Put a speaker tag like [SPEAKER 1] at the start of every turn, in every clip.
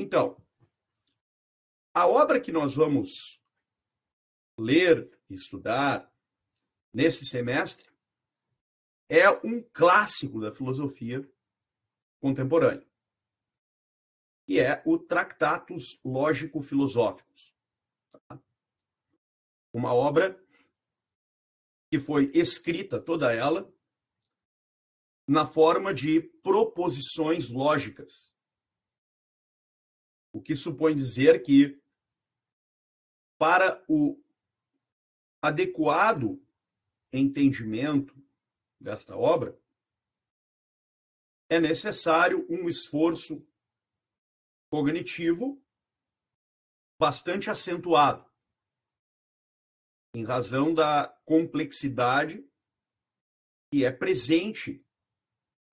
[SPEAKER 1] Então, a obra que nós vamos ler e estudar nesse semestre é um clássico da filosofia contemporânea, que é o Tractatus Lógico-Filosóficos. Uma obra que foi escrita, toda ela, na forma de proposições lógicas. O que supõe dizer que, para o adequado entendimento desta obra, é necessário um esforço cognitivo bastante acentuado, em razão da complexidade que é presente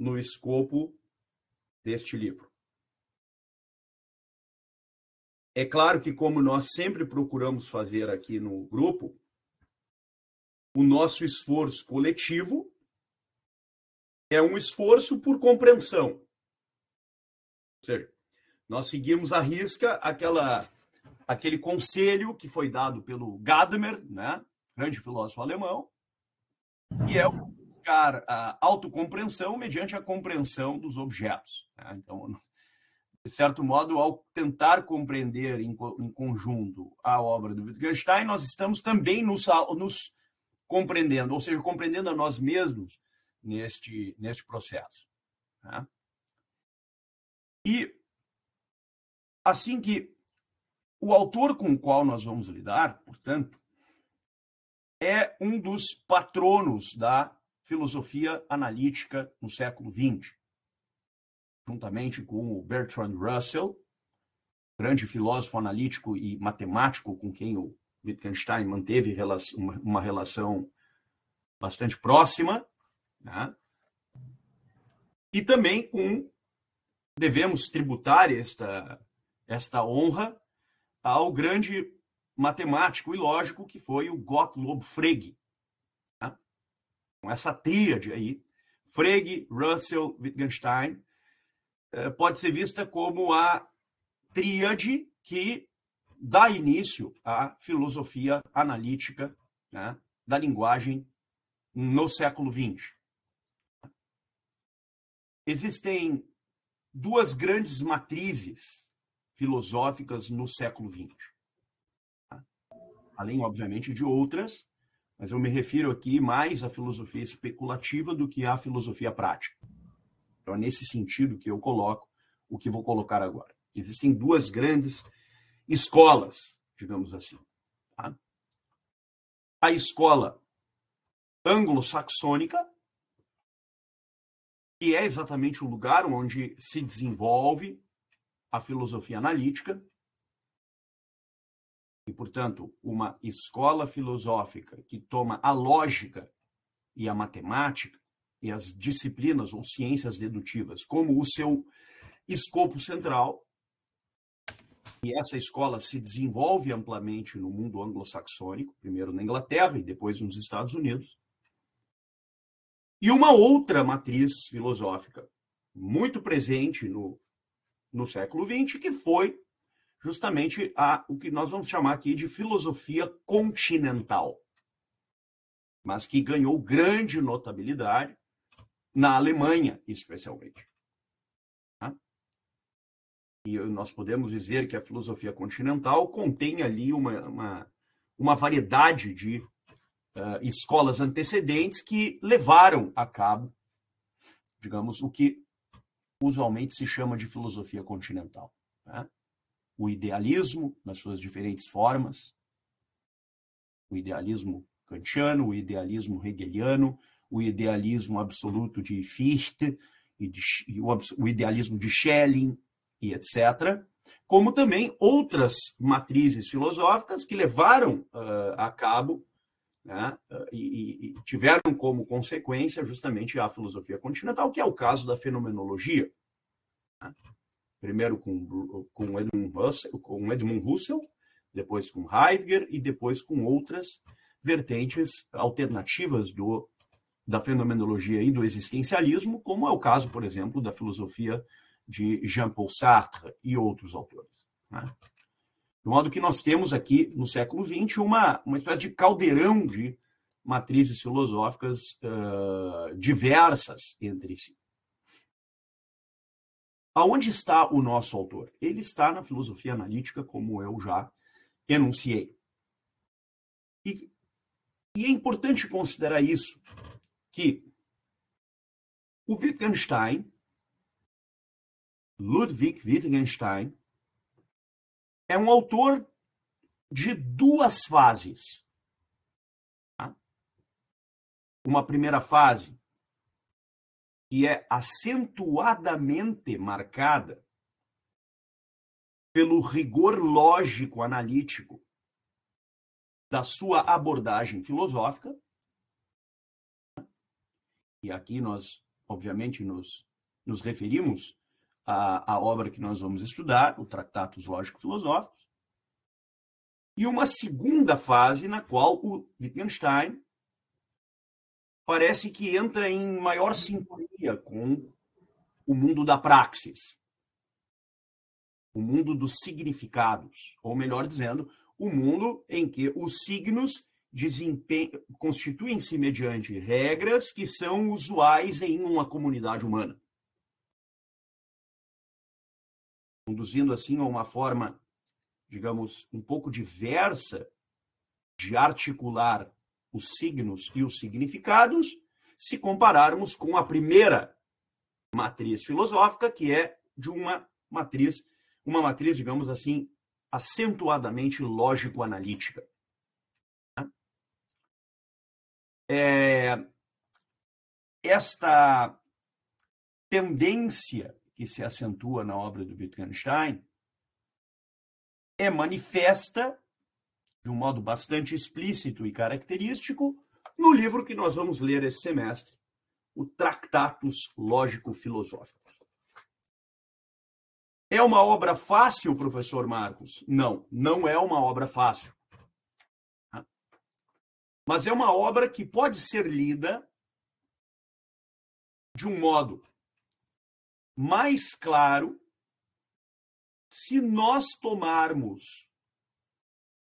[SPEAKER 1] no escopo deste livro. É claro que, como nós sempre procuramos fazer aqui no grupo, o nosso esforço coletivo é um esforço por compreensão. Ou seja, nós seguimos à risca aquele conselho que foi dado pelo Gadamer, né, grande filósofo alemão, que é buscar a autocompreensão mediante a compreensão dos objetos. Né? Então, de certo modo, ao tentar compreender em conjunto a obra do Wittgenstein, nós estamos também nos compreendendo, ou seja, compreendendo a nós mesmos neste processo. Né? E assim que o autor com o qual nós vamos lidar, portanto, é um dos patronos da filosofia analítica no século XX, juntamente com o Bertrand Russell, grande filósofo analítico e matemático com quem o Wittgenstein manteve uma relação bastante próxima, né? E também devemos tributar esta honra ao grande matemático e lógico que foi o Gottlob Frege. Né? Com essa tríade aí, Frege, Russell, Wittgenstein, pode ser vista como a tríade que dá início à filosofia analítica, né, da linguagem no século XX. Existem duas grandes matrizes filosóficas no século XX. Além, obviamente, de outras, mas eu me refiro aqui mais à filosofia especulativa do que à filosofia prática. Então, é nesse sentido que eu coloco o que vou colocar agora. Existem duas grandes escolas, digamos assim. Tá? A escola anglo-saxônica, que é exatamente o lugar onde se desenvolve a filosofia analítica, e, portanto, uma escola filosófica que toma a lógica e a matemática e as disciplinas ou ciências dedutivas como o seu escopo central, e essa escola se desenvolve amplamente no mundo anglo-saxônico, primeiro na Inglaterra e depois nos Estados Unidos. E uma outra matriz filosófica muito presente no século XX, que foi justamente o que nós vamos chamar aqui de filosofia continental, mas que ganhou grande notabilidade na Alemanha, especialmente. E nós podemos dizer que a filosofia continental contém ali uma variedade de escolas antecedentes que levaram a cabo, digamos, o que usualmente se chama de filosofia continental. Né? O idealismo, nas suas diferentes formas, o idealismo kantiano, o idealismo hegeliano, o idealismo absoluto de Fichte, o idealismo de Schelling, e etc., como também outras matrizes filosóficas que levaram a cabo, né, e tiveram como consequência justamente a filosofia continental, que é o caso da fenomenologia. Né? Primeiro com Edmund Husserl, depois com Heidegger e depois com outras vertentes alternativas da fenomenologia e do existencialismo, como é o caso, por exemplo, da filosofia de Jean-Paul Sartre e outros autores. Né? De modo que nós temos aqui, no século XX, uma espécie de caldeirão de matrizes filosóficas diversas entre si. Aonde está o nosso autor? Ele está na filosofia analítica, como eu já enunciei. E é importante considerar isso, que o Wittgenstein, Ludwig Wittgenstein, é um autor de duas fases. Tá? Uma primeira fase, que é acentuadamente marcada pelo rigor lógico analítico da sua abordagem filosófica. E aqui nós, obviamente, nos referimos à obra que nós vamos estudar, o Tratatus Lógico-Filosóficos. E uma segunda fase na qual o Wittgenstein parece que entra em maior sintonia com o mundo da praxis, o mundo dos significados, ou melhor dizendo, o mundo em que os signos constituem-se mediante regras que são usuais em uma comunidade humana. Conduzindo assim a uma forma, digamos, um pouco diversa de articular os signos e os significados, se compararmos com a primeira matriz filosófica, que é de uma matriz, digamos assim, acentuadamente lógico-analítica. Esta tendência que se acentua na obra do Wittgenstein é manifesta de um modo bastante explícito e característico no livro que nós vamos ler esse semestre, o Tratatus Lógico-Filosóficos. É uma obra fácil, professor Marcos? Não, não é uma obra fácil. Mas é uma obra que pode ser lida de um modo mais claro se nós tomarmos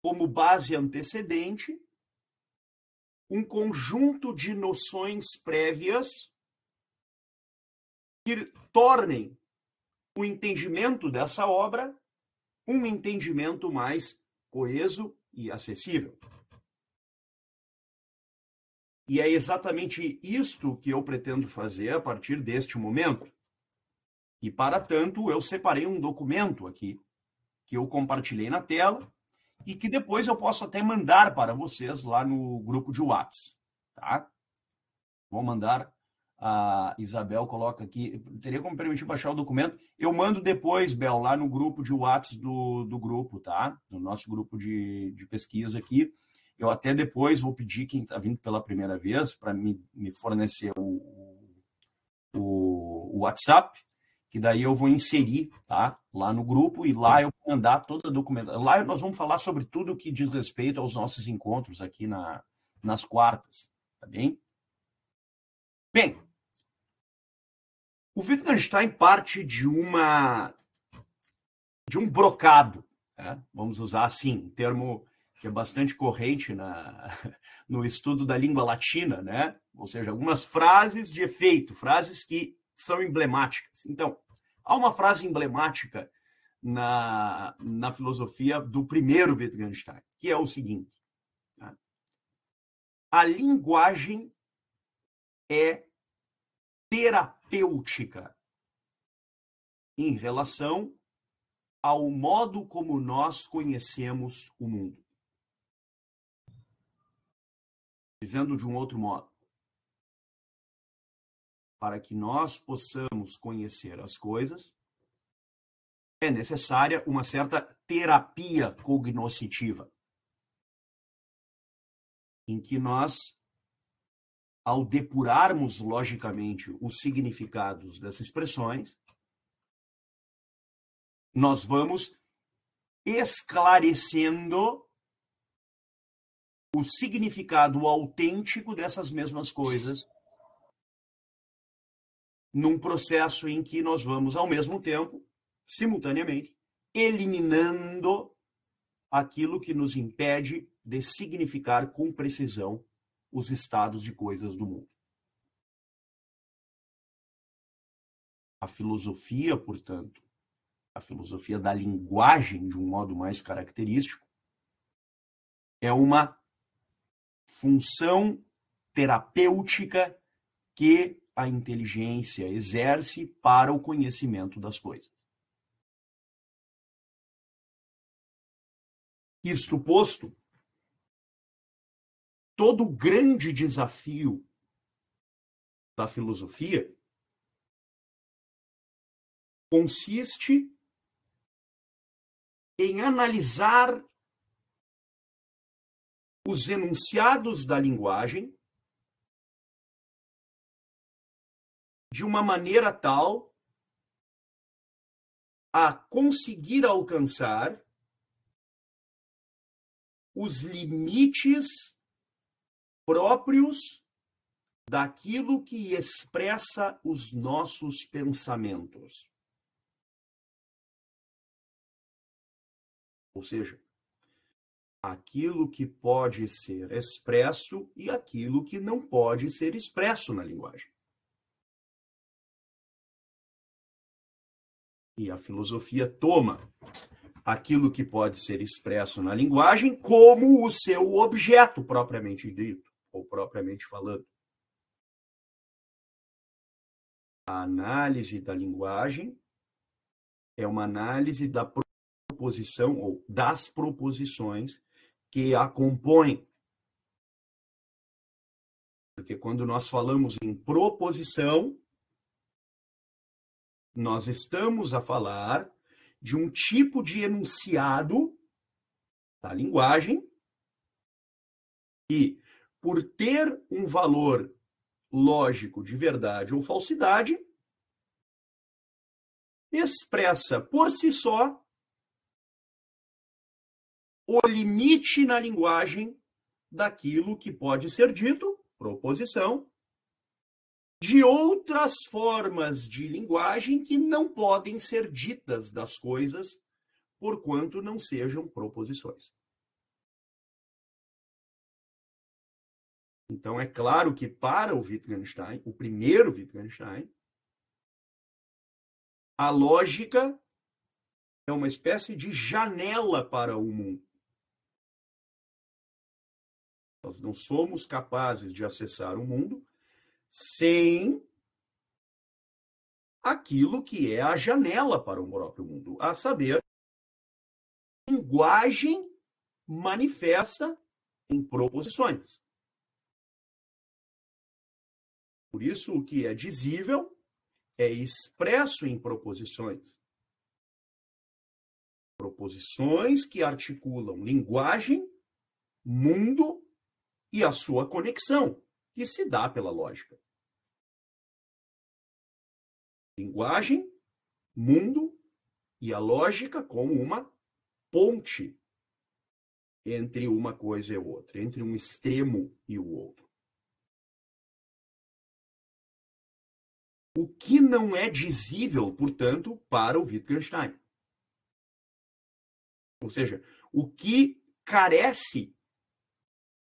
[SPEAKER 1] como base antecedente um conjunto de noções prévias que tornem o entendimento dessa obra um entendimento mais coeso e acessível. E é exatamente isto que eu pretendo fazer a partir deste momento. E, para tanto, eu separei um documento aqui, que eu compartilhei na tela, e que depois eu posso até mandar para vocês lá no grupo de WhatsApp. Tá? Vou mandar, a Isabel coloca aqui, teria como permitir baixar o documento. Eu mando depois, Bel, lá no grupo de WhatsApp do grupo, tá? No nosso grupo de pesquisa aqui. Eu até depois vou pedir quem está vindo pela primeira vez para me fornecer o WhatsApp, que daí eu vou inserir, tá, lá no grupo, e lá eu vou mandar toda a documentação. Lá nós vamos falar sobre tudo o que diz respeito aos nossos encontros aqui nas quartas, tá bem? Bem, o Wittgenstein parte de um brocado, né? Vamos usar assim, um termo que é bastante corrente no estudo da língua latina, né? Ou seja, algumas frases de efeito, frases que são emblemáticas. Então, há uma frase emblemática na filosofia do primeiro Wittgenstein, que é o seguinte: tá? A linguagem é terapêutica em relação ao modo como nós conhecemos o mundo. Dizendo de um outro modo, para que nós possamos conhecer as coisas, é necessária uma certa terapia cognoscitiva, em que nós, ao depurarmos logicamente os significados dessas expressões, nós vamos esclarecendo o significado autêntico dessas mesmas coisas, num processo em que nós vamos, ao mesmo tempo, simultaneamente, eliminando aquilo que nos impede de significar com precisão os estados de coisas do mundo. A filosofia, portanto, a filosofia da linguagem, de um modo mais característico, é uma função terapêutica que a inteligência exerce para o conhecimento das coisas. Isto posto, todo o grande desafio da filosofia consiste em analisar os enunciados da linguagem de uma maneira tal a conseguir alcançar os limites próprios daquilo que expressa os nossos pensamentos. Ou seja, aquilo que pode ser expresso e aquilo que não pode ser expresso na linguagem. E a filosofia toma aquilo que pode ser expresso na linguagem como o seu objeto propriamente dito, ou propriamente falando. A análise da linguagem é uma análise da proposição ou das proposições que a compõem. Porque quando nós falamos em proposição, nós estamos a falar de um tipo de enunciado da linguagem e, por ter um valor lógico de verdade ou falsidade, expressa por si só o limite na linguagem daquilo que pode ser dito, proposição, de outras formas de linguagem que não podem ser ditas das coisas, porquanto não sejam proposições. Então, é claro que para o Wittgenstein, o primeiro Wittgenstein, a lógica é uma espécie de janela para o mundo. Nós não somos capazes de acessar o mundo sem aquilo que é a janela para o próprio mundo, a saber, a linguagem manifesta em proposições. Por isso, o que é dizível é expresso em proposições. Proposições que articulam linguagem, mundo e a sua conexão, que se dá pela lógica. Linguagem, mundo e a lógica como uma ponte entre uma coisa e outra, entre um extremo e o outro. O que não é dizível, portanto, para o Wittgenstein. Ou seja, o que carece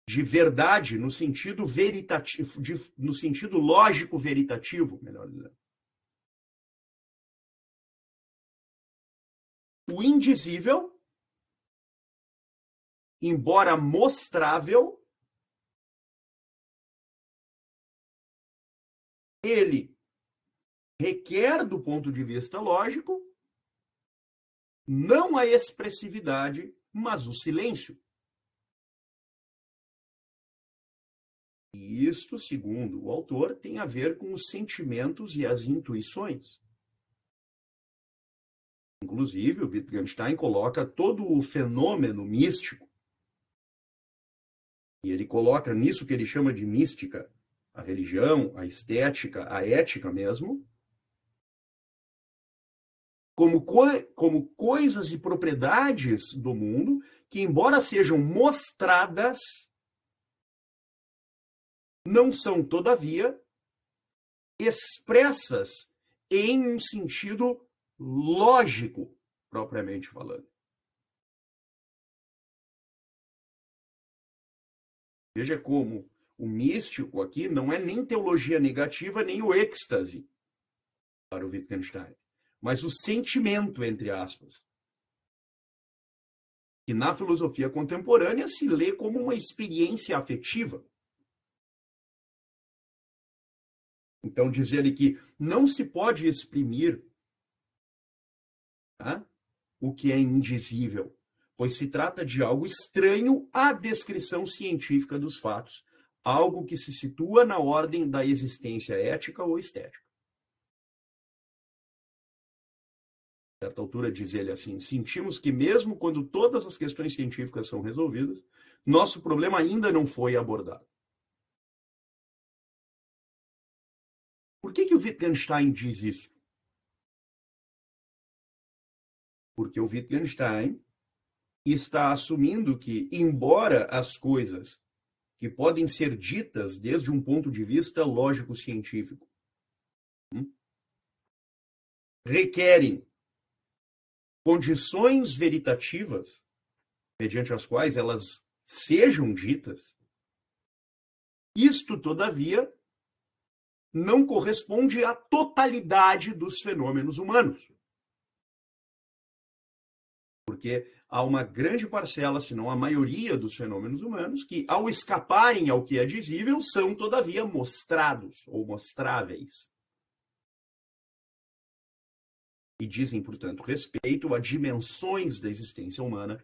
[SPEAKER 1] de verdade no sentido veritativo, no sentido lógico veritativo, melhor dizendo. O indizível, embora mostrável, ele requer, do ponto de vista lógico, não a expressividade, mas o silêncio. E isto, segundo o autor, tem a ver com os sentimentos e as intuições. Inclusive, o Wittgenstein coloca todo o fenômeno místico, e ele coloca nisso que ele chama de mística, a religião, a estética, a ética mesmo, como coisas e propriedades do mundo que, embora sejam mostradas, não são, todavia, expressas em um sentido lógico, propriamente falando. Veja como o místico aqui não é nem teologia negativa, nem o êxtase para o Wittgenstein, mas o sentimento, entre aspas, que na filosofia contemporânea se lê como uma experiência afetiva. Então, diz ele que não se pode exprimir, tá, o que é indizível, pois se trata de algo estranho à descrição científica dos fatos, algo que se situa na ordem da existência ética ou estética. A certa altura, diz ele assim, sentimos que mesmo quando todas as questões científicas são resolvidas, nosso problema ainda não foi abordado. Por que o Wittgenstein diz isso? Porque o Wittgenstein está assumindo que, embora as coisas que podem ser ditas desde um ponto de vista lógico-científico requerem condições veritativas mediante as quais elas sejam ditas, isto, todavia, não corresponde à totalidade dos fenômenos humanos. Porque há uma grande parcela, se não a maioria dos fenômenos humanos, que, ao escaparem ao que é dizível, são, todavia, mostrados ou mostráveis. E dizem, portanto, respeito a dimensões da existência humana,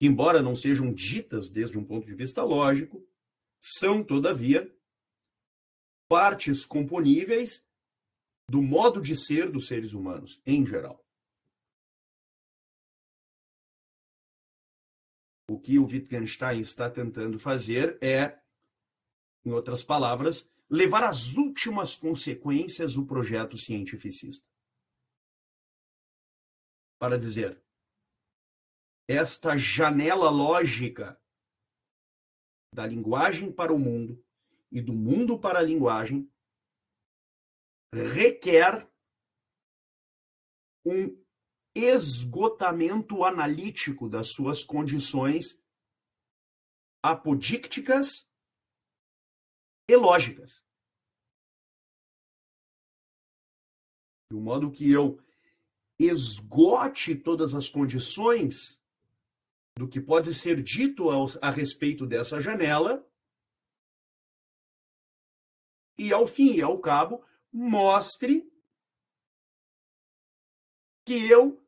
[SPEAKER 1] que, embora não sejam ditas desde um ponto de vista lógico, são, todavia, partes componíveis do modo de ser dos seres humanos, em geral. O que o Wittgenstein está tentando fazer é, em outras palavras, levar às últimas consequências o projeto cientificista. Para dizer, esta janela lógica da linguagem para o mundo e do mundo para a linguagem requer um esgotamento analítico das suas condições apodícticas e lógicas. De um modo que eu esgote todas as condições do que pode ser dito a respeito dessa janela e, ao fim e ao cabo, mostre que eu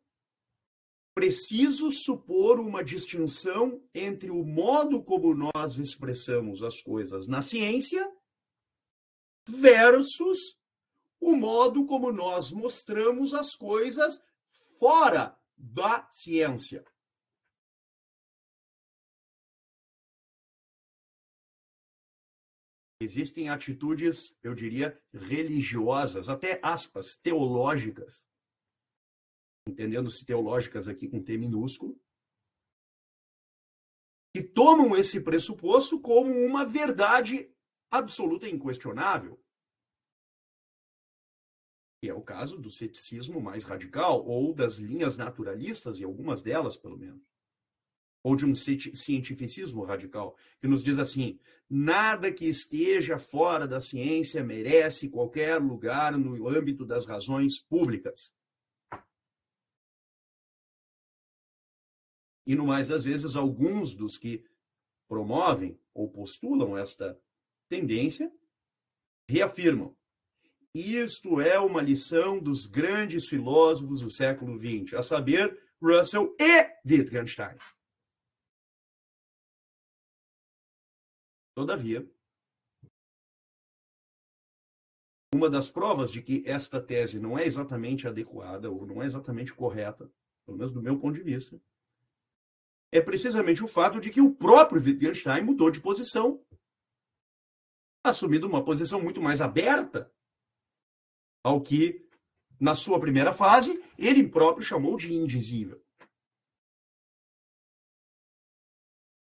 [SPEAKER 1] preciso supor uma distinção entre o modo como nós expressamos as coisas na ciência versus o modo como nós mostramos as coisas fora da ciência. Existem atitudes, eu diria, religiosas, até aspas, teológicas, entendendo-se teológicas aqui com T minúsculo, que tomam esse pressuposto como uma verdade absoluta e inquestionável. Que é o caso do ceticismo mais radical, ou das linhas naturalistas, e algumas delas, pelo menos. Ou de um cientificismo radical, que nos diz assim, nada que esteja fora da ciência merece qualquer lugar no âmbito das razões públicas. E, no mais das vezes, alguns dos que promovem ou postulam esta tendência reafirmam: isto é uma lição dos grandes filósofos do século XX, a saber, Russell e Wittgenstein. Todavia, uma das provas de que esta tese não é exatamente adequada ou não é exatamente correta, pelo menos do meu ponto de vista, é precisamente o fato de que o próprio Wittgenstein mudou de posição, assumindo uma posição muito mais aberta ao que, na sua primeira fase, ele próprio chamou de indizível.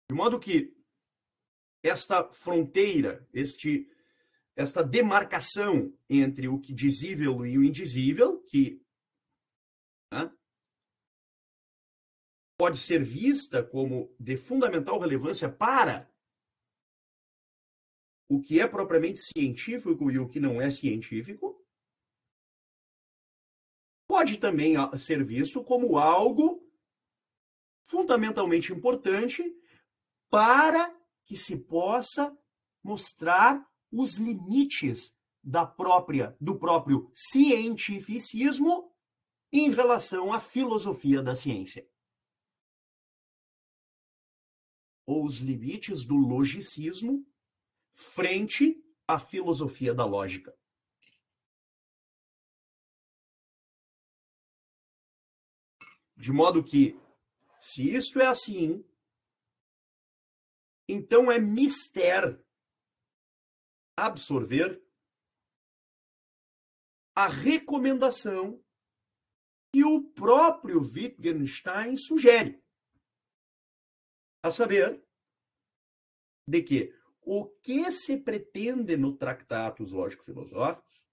[SPEAKER 1] De modo que esta fronteira, esta demarcação entre o que dizível e o indizível, que pode ser vista como de fundamental relevância para o que é propriamente científico e o que não é científico, pode também ser visto como algo fundamentalmente importante para que se possa mostrar os limites do próprio cientificismo em relação à filosofia da ciência. Ou os limites do logicismo frente à filosofia da lógica. De modo que, se isto é assim, então é mister absorver a recomendação que o próprio Wittgenstein sugere, a saber, de que o que se pretende no Tratatus Lógico-Filosóficos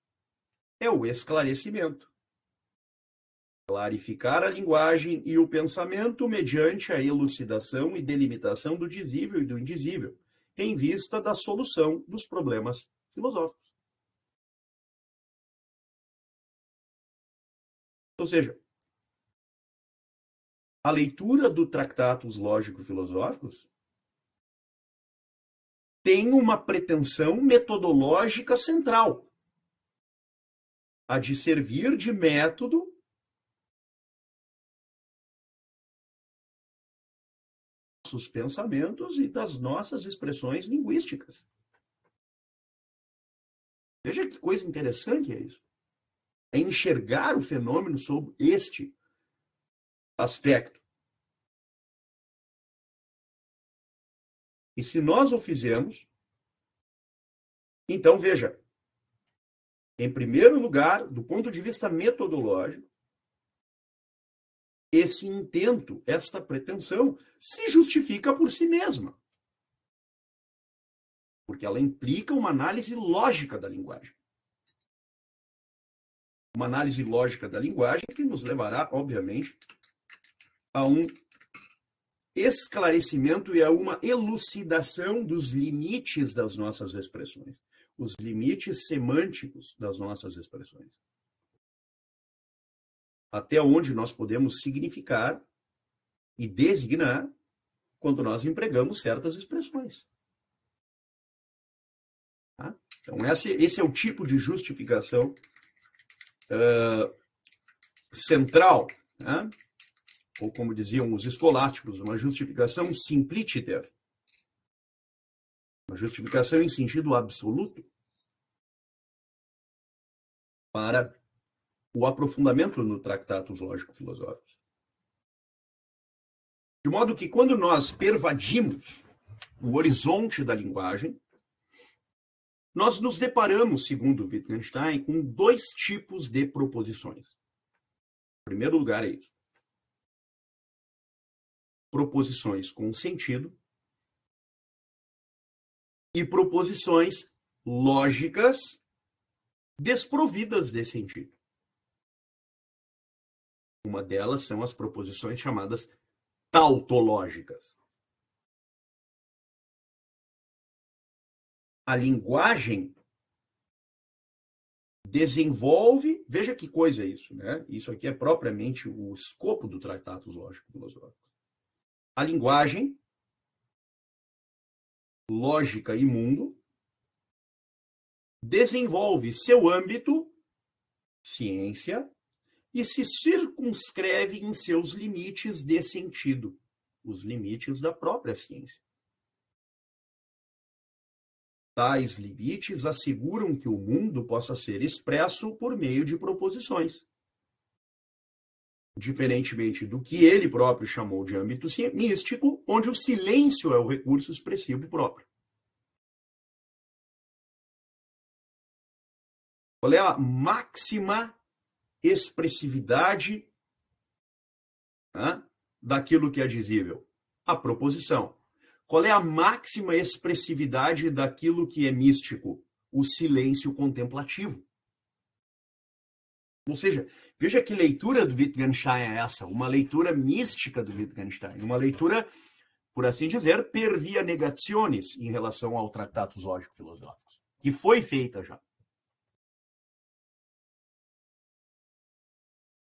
[SPEAKER 1] é o esclarecimento, clarificar a linguagem e o pensamento mediante a elucidação e delimitação do dizível e do indizível, em vista da solução dos problemas filosóficos. Ou seja, a leitura do Tratatus Lógico-Filosóficos tem uma pretensão metodológica central, a de servir de método dos nossos pensamentos e das nossas expressões linguísticas. Veja que coisa interessante é isso. É enxergar o fenômeno sob este aspecto. E se nós o fizermos, então veja, em primeiro lugar, do ponto de vista metodológico, esse intento, esta pretensão, se justifica por si mesma. Porque ela implica uma análise lógica da linguagem. Uma análise lógica da linguagem que nos levará, obviamente, a um esclarecimento e a uma elucidação dos limites das nossas expressões, os limites semânticos das nossas expressões. Até onde nós podemos significar e designar quando nós empregamos certas expressões. Tá? Então, esse é o tipo de justificação central, né? Ou como diziam os escolásticos, uma justificação simpliciter, uma justificação em sentido absoluto para o aprofundamento no Tratatus Lógico-Filosóficos. De modo que quando nós pervadimos o horizonte da linguagem, nós nos deparamos, segundo Wittgenstein, com dois tipos de proposições. Em primeiro lugar é isso. Proposições com sentido e proposições lógicas desprovidas de sentido. Uma delas são as proposições chamadas tautológicas. A linguagem desenvolve, veja que coisa é isso, né? Isso aqui é propriamente o escopo do Tratatus Lógico-Filosóficos. A linguagem, lógica e mundo, desenvolve seu âmbito, ciência, e se circunscreve em seus limites de sentido, os limites da própria ciência. Tais limites asseguram que o mundo possa ser expresso por meio de proposições, diferentemente do que ele próprio chamou de âmbito místico, onde o silêncio é o recurso expressivo próprio. Qual é a máxima expressividade, né, daquilo que é dizível? A proposição. Qual é a máxima expressividade daquilo que é místico? O silêncio contemplativo. Ou seja, veja que leitura do Wittgenstein é essa, uma leitura mística do Wittgenstein, uma leitura, por assim dizer, per via negationis em relação ao Tratatus Lógico-Filosóficos, que foi feita já.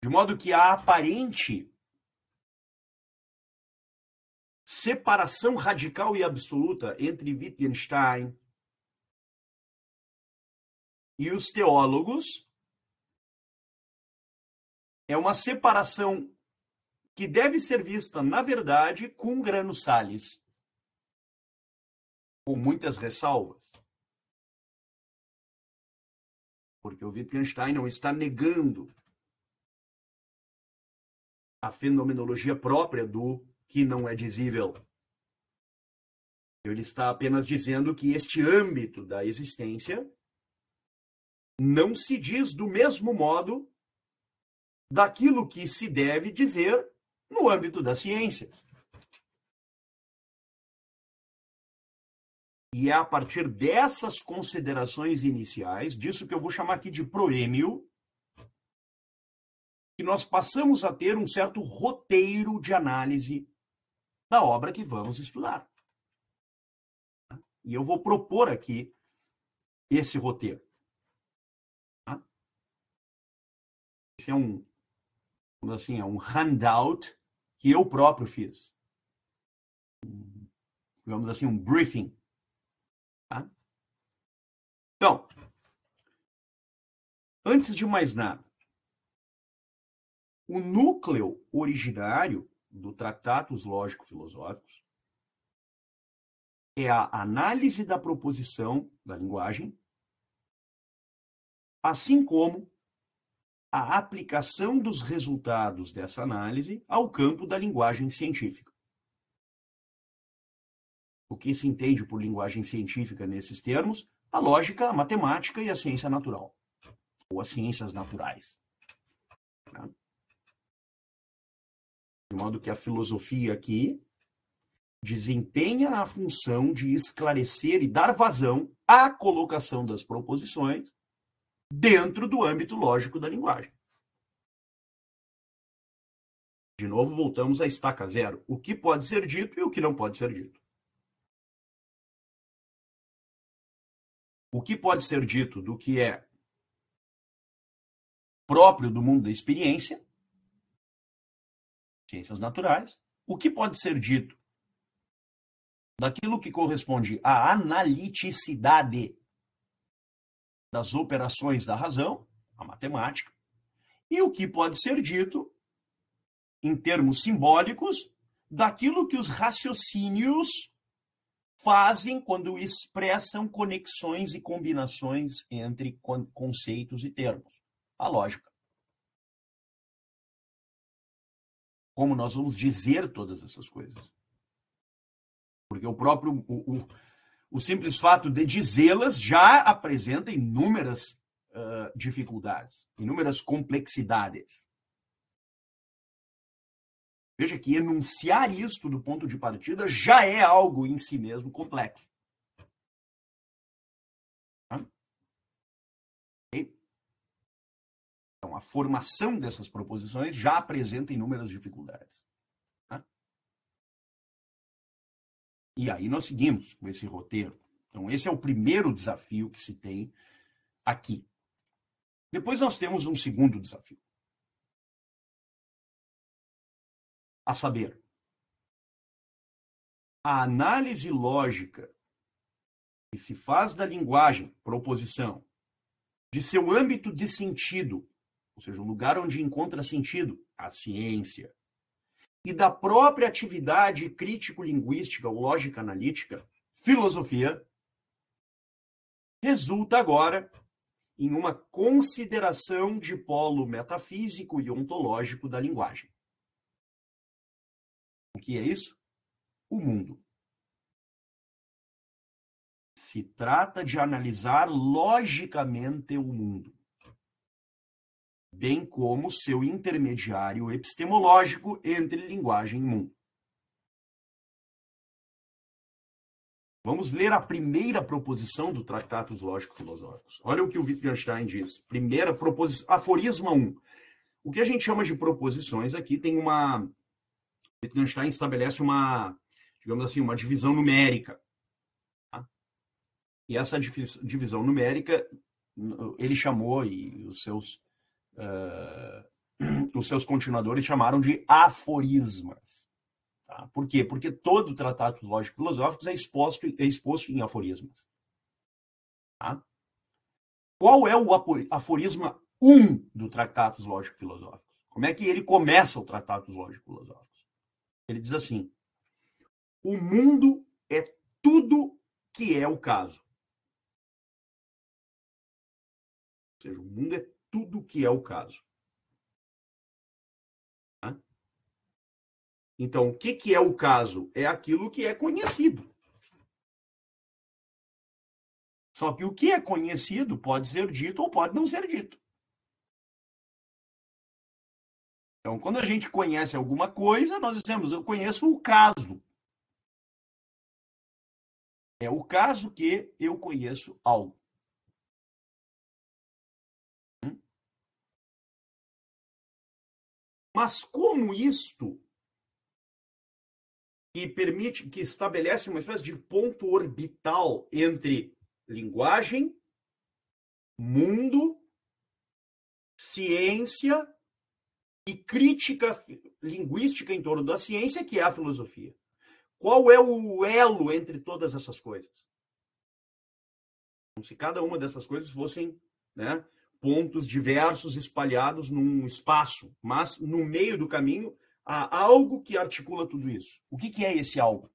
[SPEAKER 1] De modo que a aparente separação radical e absoluta entre Wittgenstein e os teólogos é uma separação que deve ser vista, na verdade, com grano salis, com muitas ressalvas. Porque o Wittgenstein não está negando a fenomenologia própria do que não é dizível. Ele está apenas dizendo que este âmbito da existência não se diz do mesmo modo daquilo que se deve dizer no âmbito das ciências. E é a partir dessas considerações iniciais, disso que eu vou chamar aqui de proêmio, que nós passamos a ter um certo roteiro de análise da obra que vamos estudar. E eu vou propor aqui esse roteiro. Esse é um handout que eu próprio fiz. Digamos assim, um briefing. Tá? Então, antes de mais nada, o núcleo originário do Tratatus Lógico-Filosóficos é a análise da proposição da linguagem, assim como a aplicação dos resultados dessa análise ao campo da linguagem científica. O que se entende por linguagem científica nesses termos? A lógica, a matemática e a ciência natural, ou as ciências naturais. De modo que a filosofia aqui desempenha a função de esclarecer e dar vazão à colocação das proposições dentro do âmbito lógico da linguagem. De novo, voltamos à estaca zero. O que pode ser dito e o que não pode ser dito. O que pode ser dito do que é próprio do mundo da experiência, ciências naturais, o que pode ser dito daquilo que corresponde à analiticidade das operações da razão, a matemática, e o que pode ser dito, em termos simbólicos, daquilo que os raciocínios fazem quando expressam conexões e combinações entre conceitos e termos. A lógica. Como nós vamos dizer todas essas coisas? Porque o próprio, o simples fato de dizê-las já apresenta inúmeras dificuldades, inúmeras complexidades. Veja que enunciar isto do ponto de partida já é algo em si mesmo complexo. Então, a formação dessas proposições já apresenta inúmeras dificuldades. E aí nós seguimos com esse roteiro. Então, esse é o primeiro desafio que se tem aqui. Depois nós temos um segundo desafio. A saber, a análise lógica que se faz da linguagem, proposição, de seu âmbito de sentido, ou seja, o lugar onde encontra sentido, a ciência, e da própria atividade crítico-linguística ou lógica-analítica, filosofia, resulta agora em uma consideração de polo metafísico e ontológico da linguagem. O que é isso? O mundo. Se trata de analisar logicamente o mundo, bem como seu intermediário epistemológico entre linguagem e mundo. Vamos ler a primeira proposição do Tratados Lógico-Filosóficos. Olha o que o Wittgenstein diz. Primeira proposição, aforisma 1. O que a gente chama de proposições aqui tem uma... Wittgenstein estabelece uma, digamos assim, uma divisão numérica. Tá? E essa divisão numérica, ele chamou, e os seus continuadores chamaram de aforismas. Tá? Por quê? Porque todo tratado lógico-filosóficos é exposto em aforismos. Tá? Qual é o aforisma 1 do Tratados Lógico-Filosóficos? Como é que ele começa o Tratados Lógico-Filosóficos? Ele diz assim: o mundo é tudo que é o caso. Ou seja, o mundo é tudo que é o caso. Tá? Então, o que é o caso? É aquilo que é conhecido. Só que o que é conhecido pode ser dito ou pode não ser dito. Então, quando a gente conhece alguma coisa, nós dizemos, eu conheço o caso. É o caso que eu conheço algo. Mas como isto que permite, que estabelece uma espécie de ponto orbital entre linguagem, mundo, ciência e crítica linguística em torno da ciência, que é a filosofia. Qual é o elo entre todas essas coisas? Como se cada uma dessas coisas fossem, né, pontos diversos espalhados num espaço, mas no meio do caminho há algo que articula tudo isso. O que é esse algo?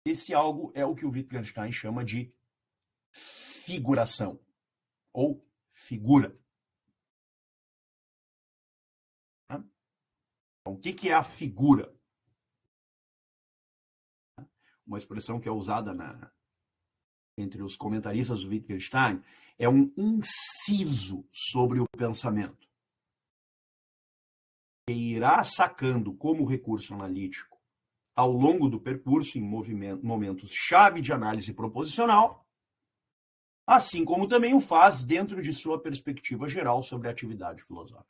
[SPEAKER 1] Esse algo é o que o Wittgenstein chama de figuração, ou figura. Então, o que é a figura? Uma expressão que é usada entre os comentaristas do Wittgenstein, é um inciso sobre o pensamento, que irá sacando como recurso analítico ao longo do percurso em momentos-chave de análise proposicional, assim como também o faz dentro de sua perspectiva geral sobre a atividade filosófica.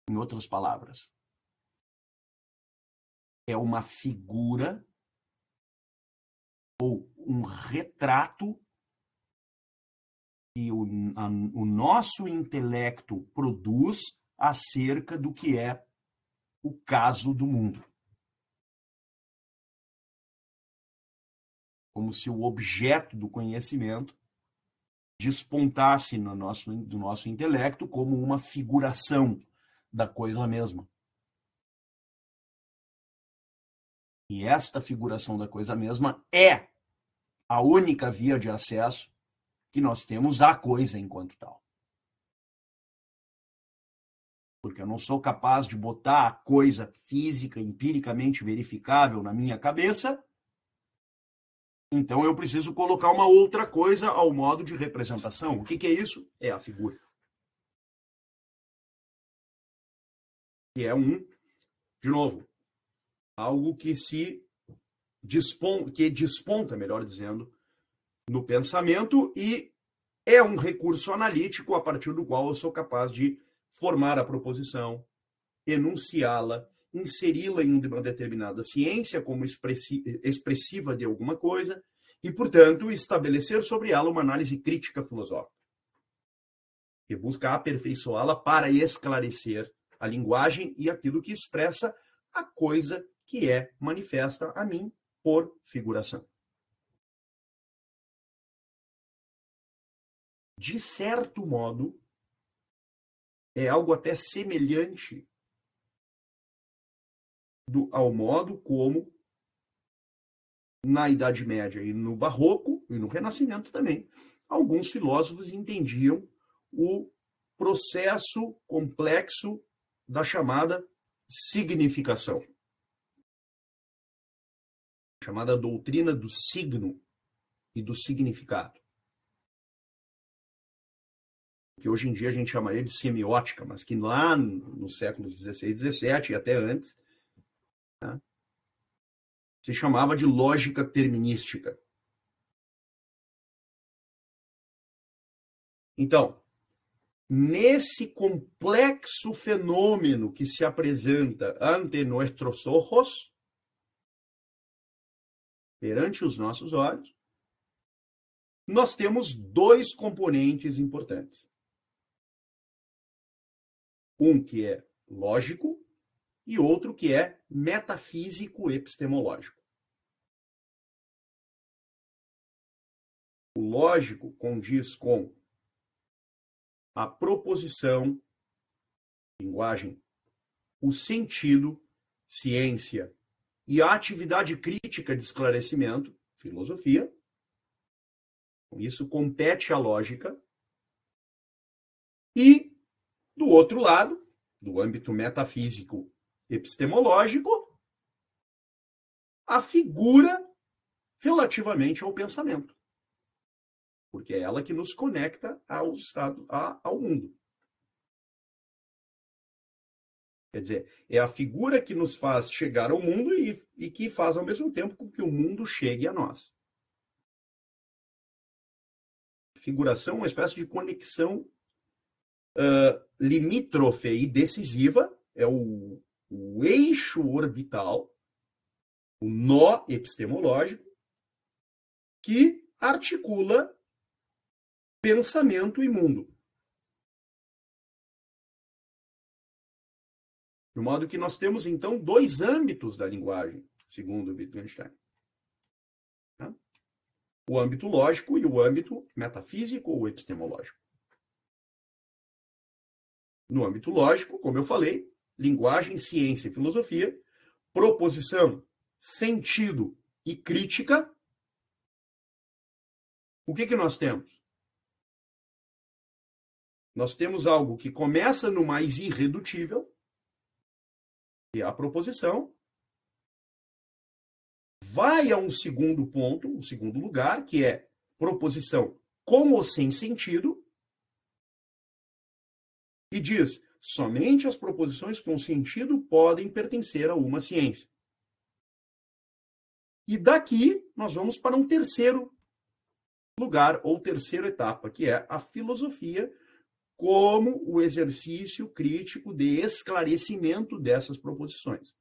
[SPEAKER 1] Em outras palavras, é uma figura ou um retrato que o nosso intelecto produz acerca do que é o caso do mundo. Como se o objeto do conhecimento despontasse do nosso intelecto como uma figuração da coisa mesma. E esta figuração da coisa mesma é a única via de acesso que nós temos à coisa enquanto tal. Porque eu não sou capaz de botar a coisa física, empiricamente verificável na minha cabeça, então eu preciso colocar uma outra coisa ao modo de representação. O que é isso? É a figura. Que é de novo, algo que desponta, melhor dizendo, no pensamento e é um recurso analítico a partir do qual eu sou capaz de formar a proposição, enunciá-la, inseri-la em uma determinada ciência como expressiva de alguma coisa e, portanto, estabelecer sobre ela uma análise crítica filosófica, que busca aperfeiçoá-la para esclarecer a linguagem e aquilo que expressa a coisa que é manifesta a mim por figuração. De certo modo, é algo até semelhante ao modo como, na Idade Média e no Barroco, e no Renascimento também, alguns filósofos entendiam o processo complexo da chamada significação, chamada doutrina do signo e do significado, que hoje em dia a gente chamaria de semiótica, mas que lá nos séculos XVI e XVII e até antes, né? Se chamava de lógica terminística. Então, nesse complexo fenômeno que se apresenta ante nossos ojos, perante os nossos olhos, nós temos dois componentes importantes. Um que é lógico e outro que é metafísico-epistemológico. O lógico condiz com a proposição, linguagem, o sentido, ciência, e a atividade crítica de esclarecimento, filosofia. Isso compete à lógica. E, do outro lado, do âmbito metafísico epistemológico, a figura relativamente ao pensamento. Porque é ela que nos conecta ao mundo. Quer dizer, é a figura que nos faz chegar ao mundo e que faz ao mesmo tempo com que o mundo chegue a nós. Figuração é uma espécie de conexão limítrofe e decisiva, é o eixo orbital, o nó epistemológico, que articula pensamento e mundo. De modo que nós temos, então, dois âmbitos da linguagem, segundo Wittgenstein. O âmbito lógico e o âmbito metafísico ou epistemológico. No âmbito lógico, como eu falei, linguagem, ciência e filosofia, proposição, sentido e crítica. O que nós temos? Nós temos algo que começa no mais irredutível, que é a proposição, vai a um segundo ponto, um segundo lugar, que é proposição com ou sem sentido, e diz, somente as proposições com sentido podem pertencer a uma ciência. E daqui nós vamos para um terceiro lugar, ou terceira etapa, que é a filosofia, como o exercício crítico de esclarecimento dessas proposições.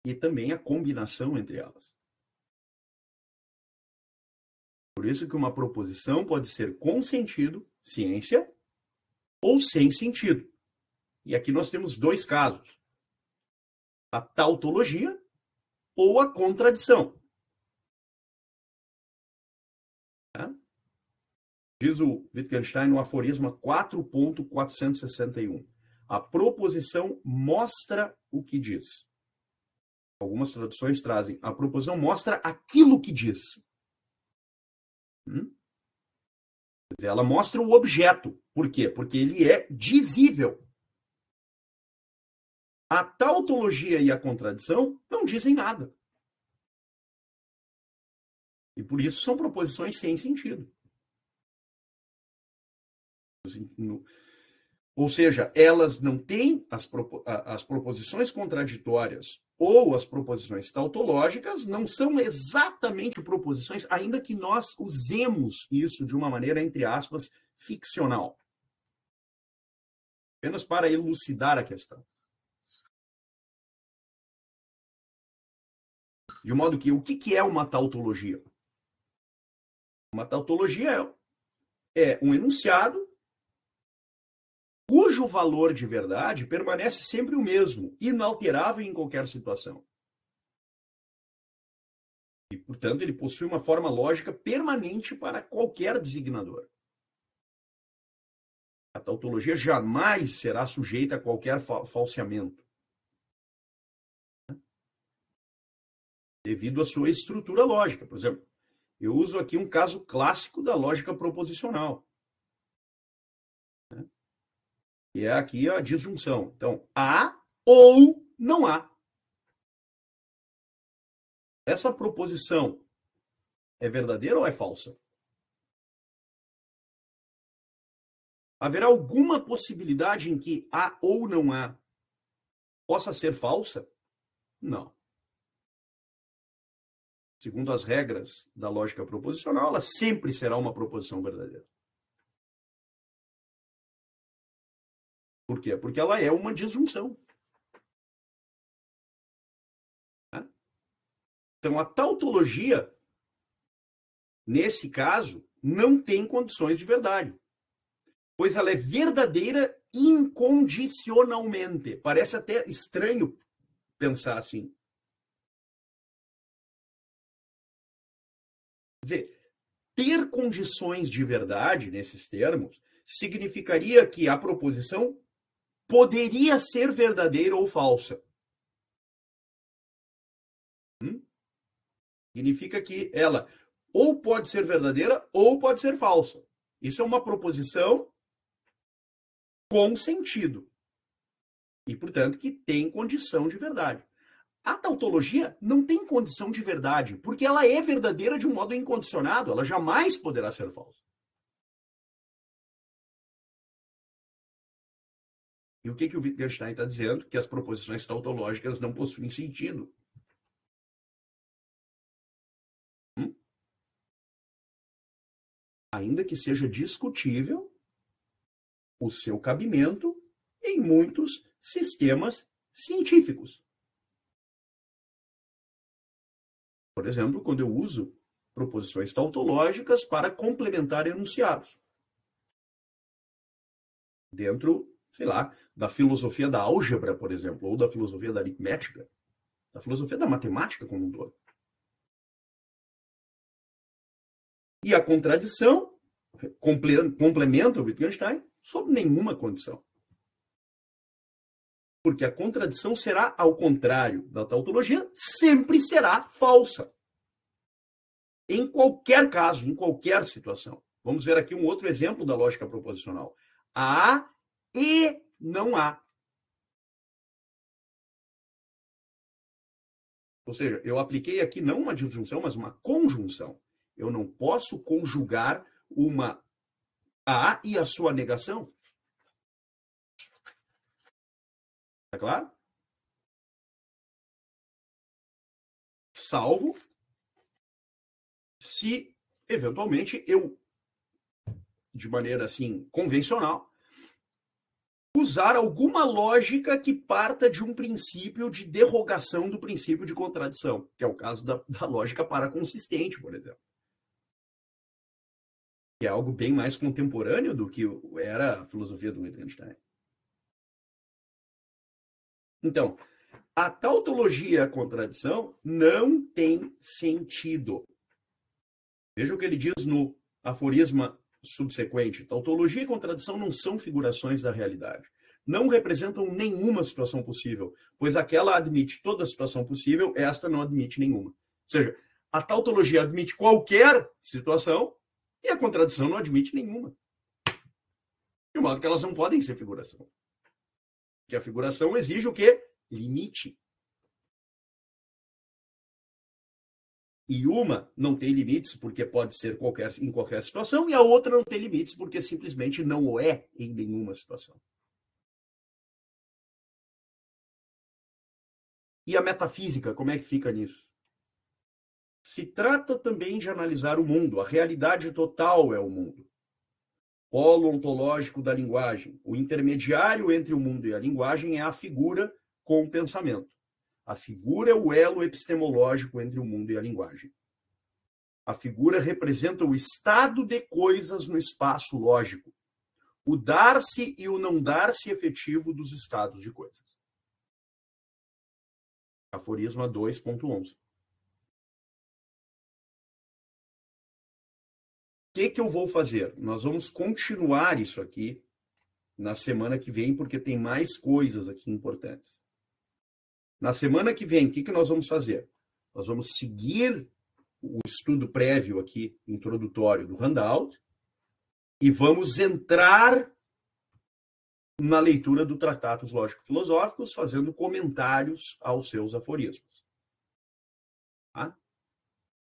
[SPEAKER 1] E também a combinação entre elas. Por isso que uma proposição pode ser com sentido, ciência, ou sem sentido. E aqui nós temos dois casos. A tautologia ou a contradição. Diz o Wittgenstein no aforisma 4.461. A proposição mostra o que diz. Algumas traduções trazem. A proposição mostra aquilo que diz. Quer dizer, ela mostra o objeto. Por quê? Porque ele é dizível. A tautologia e a contradição não dizem nada. E por isso são proposições sem sentido. Ou seja, elas não têm as proposições contraditórias ou as proposições tautológicas não são exatamente proposições, ainda que nós usemos isso de uma maneira, entre aspas, ficcional. Apenas para elucidar a questão. De modo que, o que é uma tautologia? Uma tautologia é um enunciado cujo valor de verdade permanece sempre o mesmo, inalterável em qualquer situação. E, portanto, ele possui uma forma lógica permanente para qualquer designador. A tautologia jamais será sujeita a qualquer falseamento, devido à sua estrutura lógica. Por exemplo, eu uso aqui um caso clássico da lógica proposicional, que é aqui a disjunção. Então, há ou não há. Essa proposição é verdadeira ou é falsa? Haverá alguma possibilidade em que há ou não há possa ser falsa? Não. Segundo as regras da lógica proposicional, ela sempre será uma proposição verdadeira. Por quê? Porque ela é uma disjunção. Então, a tautologia, nesse caso, não tem condições de verdade, pois ela é verdadeira incondicionalmente. Parece até estranho pensar assim. Quer dizer, ter condições de verdade, nesses termos, significaria que a proposição poderia ser verdadeira ou falsa. Significa que ela ou pode ser verdadeira ou pode ser falsa. Isso é uma proposição com sentido. E, portanto, que tem condição de verdade. A tautologia não tem condição de verdade, porque ela é verdadeira de um modo incondicionado, ela jamais poderá ser falsa. E o que o Wittgenstein está dizendo? Que as proposições tautológicas não possuem sentido. Ainda que seja discutível o seu cabimento em muitos sistemas científicos. Por exemplo, quando eu uso proposições tautológicas para complementar enunciados. Dentro, sei lá, da filosofia da álgebra, por exemplo, ou da filosofia da aritmética, da filosofia da matemática como um todo. E a contradição complementa o Wittgenstein sob nenhuma condição. Porque a contradição será, ao contrário da tautologia, sempre será falsa. Em qualquer caso, em qualquer situação. Vamos ver aqui um outro exemplo da lógica proposicional. Há e não há. Ou seja, eu apliquei aqui não uma disjunção, mas uma conjunção. Eu não posso conjugar uma há e a sua negação. Tá claro? Salvo se, eventualmente, eu, de maneira assim, convencional, usar alguma lógica que parta de um princípio de derrogação do princípio de contradição, que é o caso da lógica paraconsistente, por exemplo. Que é algo bem mais contemporâneo do que era a filosofia do Wittgenstein. Então, a tautologia e a contradição não tem sentido. Veja o que ele diz no aforisma subsequente. Tautologia e contradição não são figurações da realidade. Não representam nenhuma situação possível, pois aquela admite toda situação possível, esta não admite nenhuma. Ou seja, a tautologia admite qualquer situação e a contradição não admite nenhuma. De modo que elas não podem ser figuração. Porque a figuração exige o quê? Limite. E uma não tem limites porque pode ser em qualquer situação, e a outra não tem limites porque simplesmente não o é em nenhuma situação. E a metafísica, como é que fica nisso? Se trata também de analisar o mundo. A realidade total é o mundo. Polo ontológico da linguagem. O intermediário entre o mundo e a linguagem é a figura com o pensamento. A figura é o elo epistemológico entre o mundo e a linguagem. A figura representa o estado de coisas no espaço lógico, o dar-se e o não dar-se efetivo dos estados de coisas. Aforisma 2.11. O que eu vou fazer? Nós vamos continuar isso aqui na semana que vem, porque tem mais coisas aqui importantes. Na semana que vem, o que nós vamos fazer? Nós vamos seguir o estudo prévio aqui, introdutório do handout, e vamos entrar na leitura do Tratados Lógico-Filosóficos, fazendo comentários aos seus aforismos. Tá?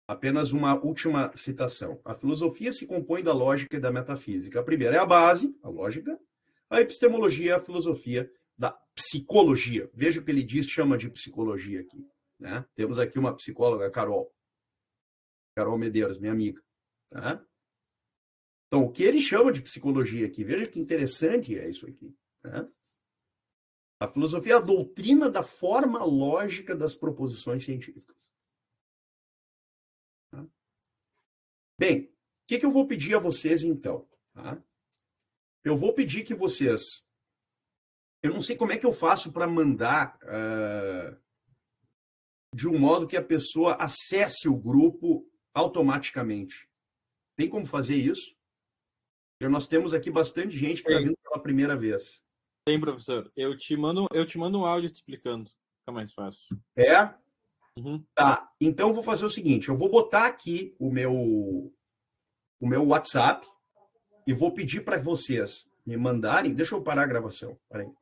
[SPEAKER 1] Apenas uma última citação. A filosofia se compõe da lógica e da metafísica. A primeira é a base, a lógica. A epistemologia é a filosofia da psicologia. Veja o que ele diz, chama de psicologia aqui. Né? Temos aqui uma psicóloga, Carol Medeiros, minha amiga. Tá? Então, o que ele chama de psicologia aqui, veja que interessante é isso aqui. Né? A filosofia é a doutrina da forma lógica das proposições científicas. Tá? Bem, o que eu vou pedir a vocês, então? Tá? Eu vou pedir que vocês... Eu não sei como é que eu faço para mandar de um modo que a pessoa acesse o grupo automaticamente. Tem como fazer isso? Porque nós temos aqui bastante gente que está vindo pela primeira vez.
[SPEAKER 2] Tem, professor. Eu te mando um áudio te explicando. Fica mais fácil.
[SPEAKER 1] É?
[SPEAKER 2] Uhum.
[SPEAKER 1] Tá. Então eu vou fazer o seguinte, eu vou botar aqui o meu WhatsApp e vou pedir para vocês me mandarem... Deixa eu parar a gravação. Peraí.